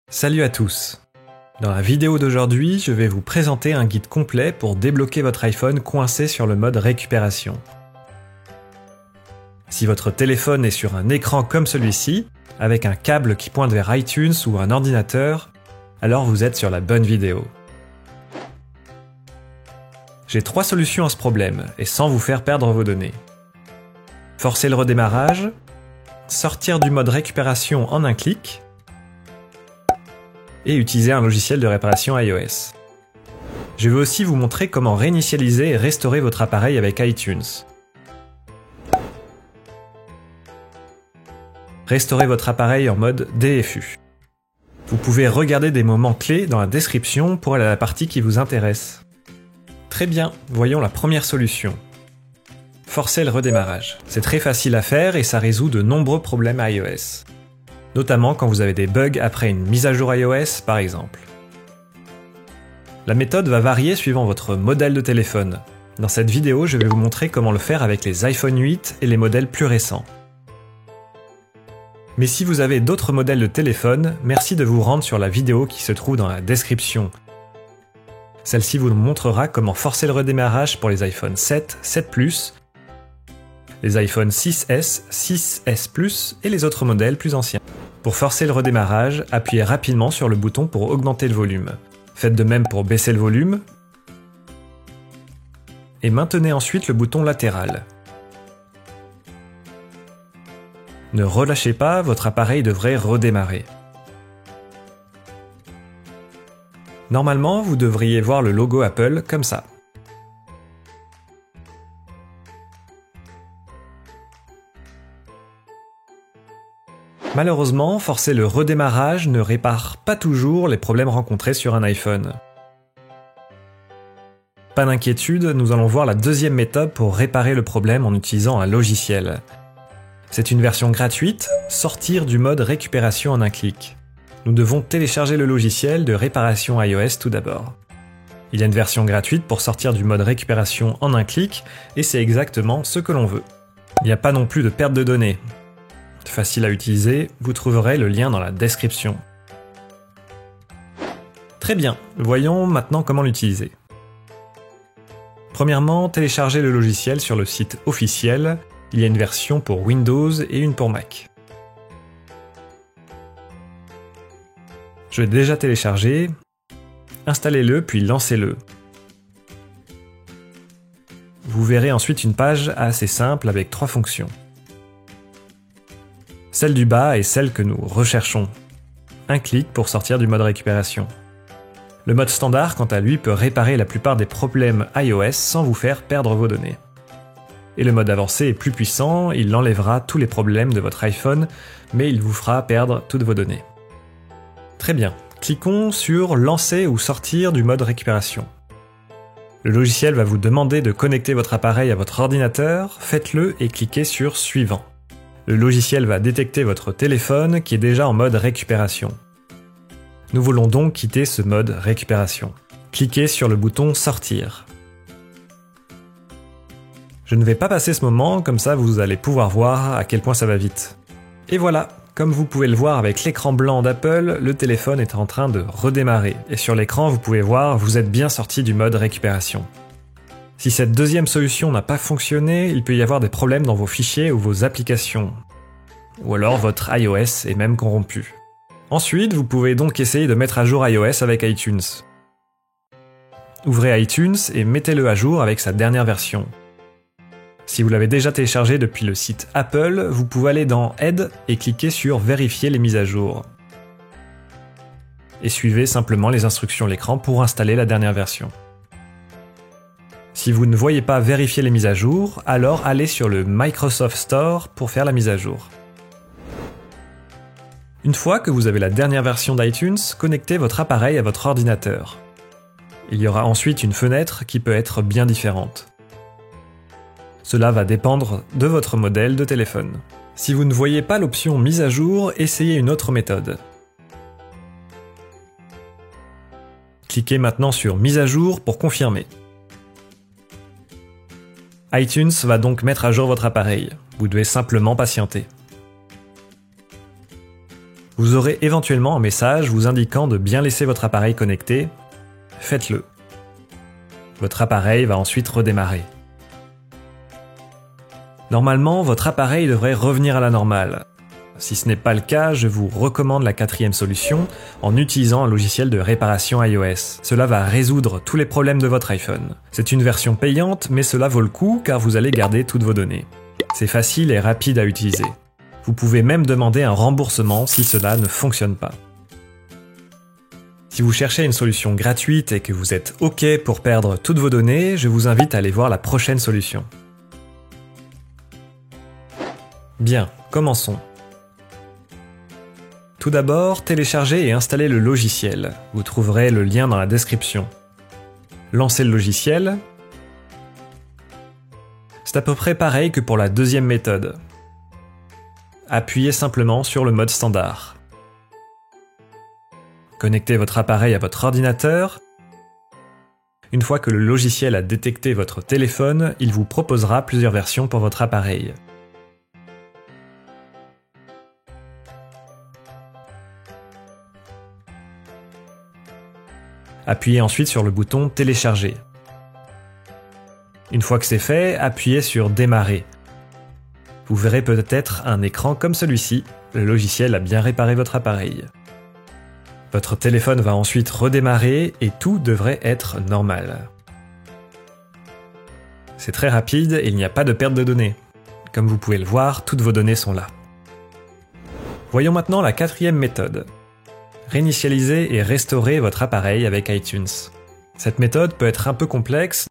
Salut à tous! Dans la vidéo d'aujourd'hui, je vais vous présenter un guide complet pour débloquer votre iPhone coincé sur le mode récupération. Si votre téléphone est sur un écran comme celui-ci, avec un câble qui pointe vers iTunes ou un ordinateur, alors vous êtes sur la bonne vidéo. J'ai 3 solutions à ce problème, et sans vous faire perdre vos données. Forcer le redémarrage, sortir du mode récupération en un clic, et utiliser un logiciel de réparation iOS. Je vais aussi vous montrer comment réinitialiser et restaurer votre appareil avec iTunes. Restaurez votre appareil en mode DFU. Vous pouvez regarder des moments clés dans la description pour aller à la partie qui vous intéresse. Très bien, voyons la première solution. Forcer le redémarrage. C'est très facile à faire et ça résout de nombreux problèmes iOS. Notamment quand vous avez des bugs après une mise à jour iOS par exemple. La méthode va varier suivant votre modèle de téléphone. Dans cette vidéo, je vais vous montrer comment le faire avec les iPhone 8 et les modèles plus récents. Mais si vous avez d'autres modèles de téléphone, merci de vous rendre sur la vidéo qui se trouve dans la description. Celle-ci vous montrera comment forcer le redémarrage pour les iPhone 7, 7 Plus, les iPhone 6S, 6S Plus et les autres modèles plus anciens. Pour forcer le redémarrage, appuyez rapidement sur le bouton pour augmenter le volume. Faites de même pour baisser le volume. Et maintenez ensuite le bouton latéral. Ne relâchez pas, votre appareil devrait redémarrer. Normalement, vous devriez voir le logo Apple comme ça. Malheureusement, forcer le redémarrage ne répare pas toujours les problèmes rencontrés sur un iPhone. Pas d'inquiétude, nous allons voir la deuxième méthode pour réparer le problème en utilisant un logiciel. C'est une version gratuite, sortir du mode récupération en un clic. Nous devons télécharger le logiciel de réparation iOS tout d'abord. Il y a une version gratuite pour sortir du mode récupération en un clic, et c'est exactement ce que l'on veut. Il n'y a pas non plus de perte de données. Facile à utiliser, vous trouverez le lien dans la description. Très bien, voyons maintenant comment l'utiliser. Premièrement, téléchargez le logiciel sur le site officiel. Il y a une version pour Windows et une pour Mac. Je l'ai déjà téléchargé. Installez-le puis lancez-le. Vous verrez ensuite une page assez simple avec 3 fonctions. Celle du bas est celle que nous recherchons. Un clic pour sortir du mode récupération. Le mode standard, quant à lui, peut réparer la plupart des problèmes iOS sans vous faire perdre vos données. Et le mode avancé est plus puissant, il enlèvera tous les problèmes de votre iPhone, mais il vous fera perdre toutes vos données. Très bien, cliquons sur Lancer ou sortir du mode récupération. Le logiciel va vous demander de connecter votre appareil à votre ordinateur, faites-le et cliquez sur Suivant. Le logiciel va détecter votre téléphone qui est déjà en mode récupération. Nous voulons donc quitter ce mode récupération. Cliquez sur le bouton Sortir. Je ne vais pas passer ce moment, comme ça vous allez pouvoir voir à quel point ça va vite. Et voilà, comme vous pouvez le voir avec l'écran blanc d'Apple, le téléphone est en train de redémarrer. Et sur l'écran, vous pouvez voir, vous êtes bien sorti du mode récupération. Si cette deuxième solution n'a pas fonctionné, il peut y avoir des problèmes dans vos fichiers ou vos applications. Ou alors votre iOS est même corrompu. Ensuite, vous pouvez donc essayer de mettre à jour iOS avec iTunes. Ouvrez iTunes et mettez-le à jour avec sa dernière version. Si vous l'avez déjà téléchargé depuis le site Apple, vous pouvez aller dans Aide et cliquer sur Vérifier les mises à jour. Et suivez simplement les instructions à l'écran pour installer la dernière version. Si vous ne voyez pas vérifier les mises à jour, alors allez sur le Microsoft Store pour faire la mise à jour. Une fois que vous avez la dernière version d'iTunes, connectez votre appareil à votre ordinateur. Il y aura ensuite une fenêtre qui peut être bien différente. Cela va dépendre de votre modèle de téléphone. Si vous ne voyez pas l'option mise à jour, essayez une autre méthode. Cliquez maintenant sur Mise à jour pour confirmer. iTunes va donc mettre à jour votre appareil. Vous devez simplement patienter. Vous aurez éventuellement un message vous indiquant de bien laisser votre appareil connecté. Faites-le. Votre appareil va ensuite redémarrer. Normalement, votre appareil devrait revenir à la normale. Si ce n'est pas le cas, je vous recommande la 4e solution en utilisant un logiciel de réparation iOS. Cela va résoudre tous les problèmes de votre iPhone. C'est une version payante, mais cela vaut le coup car vous allez garder toutes vos données. C'est facile et rapide à utiliser. Vous pouvez même demander un remboursement si cela ne fonctionne pas. Si vous cherchez une solution gratuite et que vous êtes OK pour perdre toutes vos données, je vous invite à aller voir la prochaine solution. Bien, commençons. Tout d'abord, téléchargez et installez le logiciel. Vous trouverez le lien dans la description. Lancez le logiciel. C'est à peu près pareil que pour la 2e méthode. Appuyez simplement sur le mode standard. Connectez votre appareil à votre ordinateur. Une fois que le logiciel a détecté votre téléphone, il vous proposera plusieurs versions pour votre appareil. Appuyez ensuite sur le bouton « Télécharger ». Une fois que c'est fait, appuyez sur « Démarrer ». Vous verrez peut-être un écran comme celui-ci. Le logiciel a bien réparé votre appareil. Votre téléphone va ensuite redémarrer et tout devrait être normal. C'est très rapide et il n'y a pas de perte de données. Comme vous pouvez le voir, toutes vos données sont là. Voyons maintenant la 4e méthode. Réinitialiser et restaurer votre appareil avec iTunes. Cette méthode peut être un peu complexe,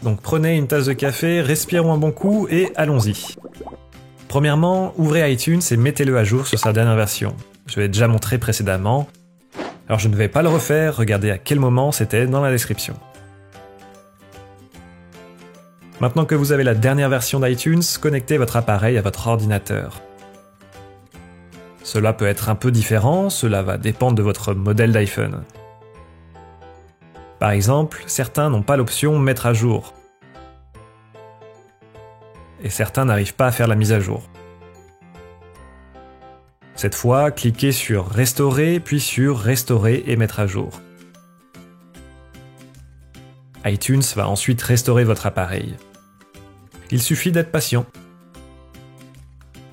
donc prenez une tasse de café, respirons un bon coup et allons-y. Premièrement, ouvrez iTunes et mettez-le à jour sur sa dernière version. Je l'ai déjà montré précédemment, alors je ne vais pas le refaire, regardez à quel moment c'était dans la description. Maintenant que vous avez la dernière version d'iTunes, connectez votre appareil à votre ordinateur. Cela peut être un peu différent, cela va dépendre de votre modèle d'iPhone. Par exemple, certains n'ont pas l'option « Mettre à jour » et certains n'arrivent pas à faire la mise à jour. Cette fois, cliquez sur « Restaurer » puis sur « Restaurer et mettre à jour ». iTunes va ensuite restaurer votre appareil. Il suffit d'être patient.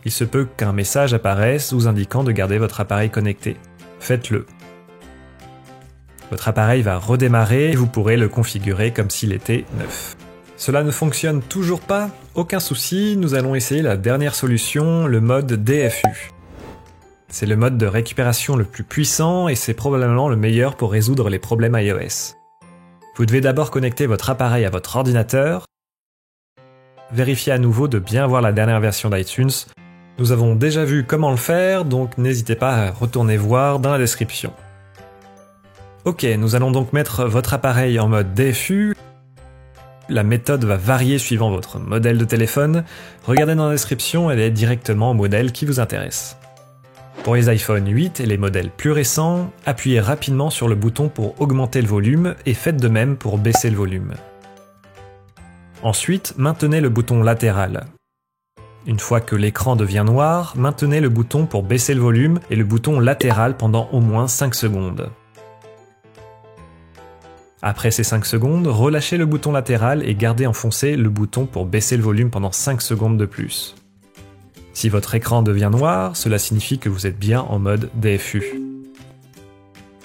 Il se peut qu'un message apparaisse vous indiquant de garder votre appareil connecté. Faites-le. Votre appareil va redémarrer et vous pourrez le configurer comme s'il était neuf. Cela ne fonctionne toujours pas? Aucun souci, nous allons essayer la dernière solution, le mode DFU. C'est le mode de récupération le plus puissant et c'est probablement le meilleur pour résoudre les problèmes iOS. Vous devez d'abord connecter votre appareil à votre ordinateur. Vérifiez à nouveau de bien voir la dernière version d'iTunes. Nous avons déjà vu comment le faire, donc n'hésitez pas à retourner voir dans la description. Ok, nous allons donc mettre votre appareil en mode DFU. La méthode va varier suivant votre modèle de téléphone. Regardez dans la description, elle est directement au modèle qui vous intéresse. Pour les iPhone 8 et les modèles plus récents, appuyez rapidement sur le bouton pour augmenter le volume et faites de même pour baisser le volume. Ensuite, maintenez le bouton latéral. Une fois que l'écran devient noir, maintenez le bouton pour baisser le volume et le bouton latéral pendant au moins 5 secondes. Après ces 5 secondes, relâchez le bouton latéral et gardez enfoncé le bouton pour baisser le volume pendant 5 secondes de plus. Si votre écran devient noir, cela signifie que vous êtes bien en mode DFU.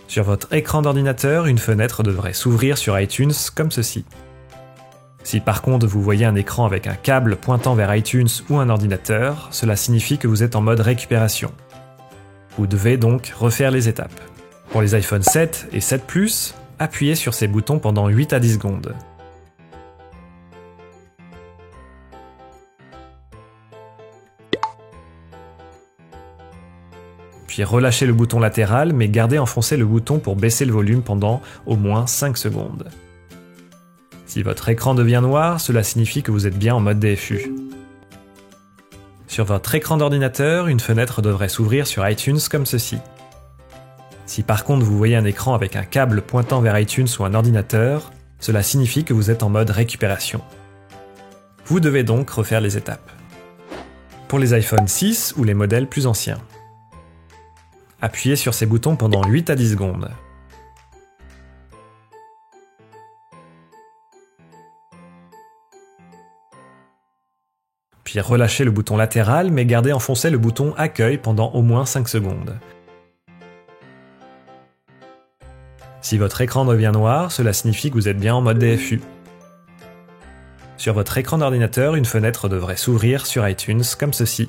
Sur votre écran d'ordinateur, une fenêtre devrait s'ouvrir sur iTunes comme ceci. Si par contre vous voyez un écran avec un câble pointant vers iTunes ou un ordinateur, cela signifie que vous êtes en mode récupération. Vous devez donc refaire les étapes. Pour les iPhone 7 et 7 Plus, appuyez sur ces boutons pendant 8 à 10 secondes. Puis relâchez le bouton latéral, mais gardez enfoncé le bouton pour baisser le volume pendant au moins 5 secondes. Si votre écran devient noir, cela signifie que vous êtes bien en mode DFU. Sur votre écran d'ordinateur, une fenêtre devrait s'ouvrir sur iTunes comme ceci. Si par contre vous voyez un écran avec un câble pointant vers iTunes ou un ordinateur, cela signifie que vous êtes en mode récupération. Vous devez donc refaire les étapes. Pour les iPhone 6 ou les modèles plus anciens. Appuyez sur ces boutons pendant 8 à 10 secondes. Puis relâchez le bouton latéral, mais gardez enfoncé le bouton Accueil pendant au moins 5 secondes. Si votre écran devient noir, cela signifie que vous êtes bien en mode DFU. Sur votre écran d'ordinateur, une fenêtre devrait s'ouvrir sur iTunes comme ceci.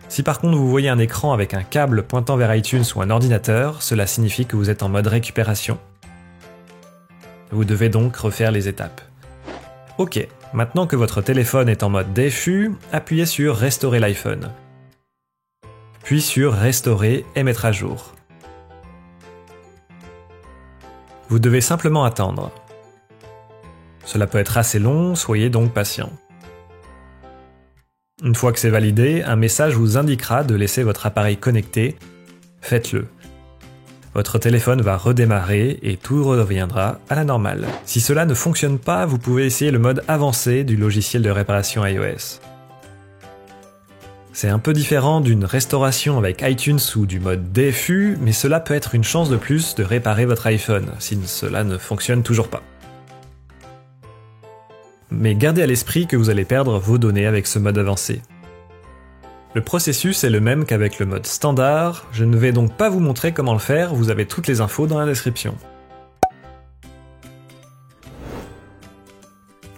Si par contre vous voyez un écran avec un câble pointant vers iTunes ou un ordinateur, cela signifie que vous êtes en mode récupération. Vous devez donc refaire les étapes. Ok, maintenant que votre téléphone est en mode DFU, appuyez sur Restaurer l'iPhone. Puis sur Restaurer et mettre à jour. Vous devez simplement attendre. Cela peut être assez long, soyez donc patient. Une fois que c'est validé, un message vous indiquera de laisser votre appareil connecté. Faites-le. Votre téléphone va redémarrer et tout reviendra à la normale. Si cela ne fonctionne pas, vous pouvez essayer le mode avancé du logiciel de réparation iOS. C'est un peu différent d'une restauration avec iTunes ou du mode DFU, mais cela peut être une chance de plus de réparer votre iPhone, si cela ne fonctionne toujours pas. Mais gardez à l'esprit que vous allez perdre vos données avec ce mode avancé. Le processus est le même qu'avec le mode standard, je ne vais donc pas vous montrer comment le faire, vous avez toutes les infos dans la description.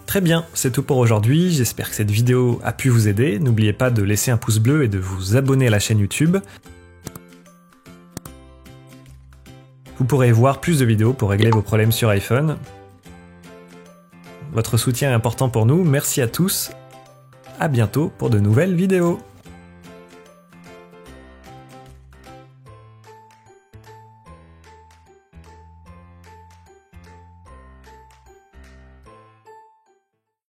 Très bien, c'est tout pour aujourd'hui, j'espère que cette vidéo a pu vous aider, n'oubliez pas de laisser un pouce bleu et de vous abonner à la chaîne YouTube. Vous pourrez voir plus de vidéos pour régler vos problèmes sur iPhone. Votre soutien est important pour nous, merci à tous, à bientôt pour de nouvelles vidéos.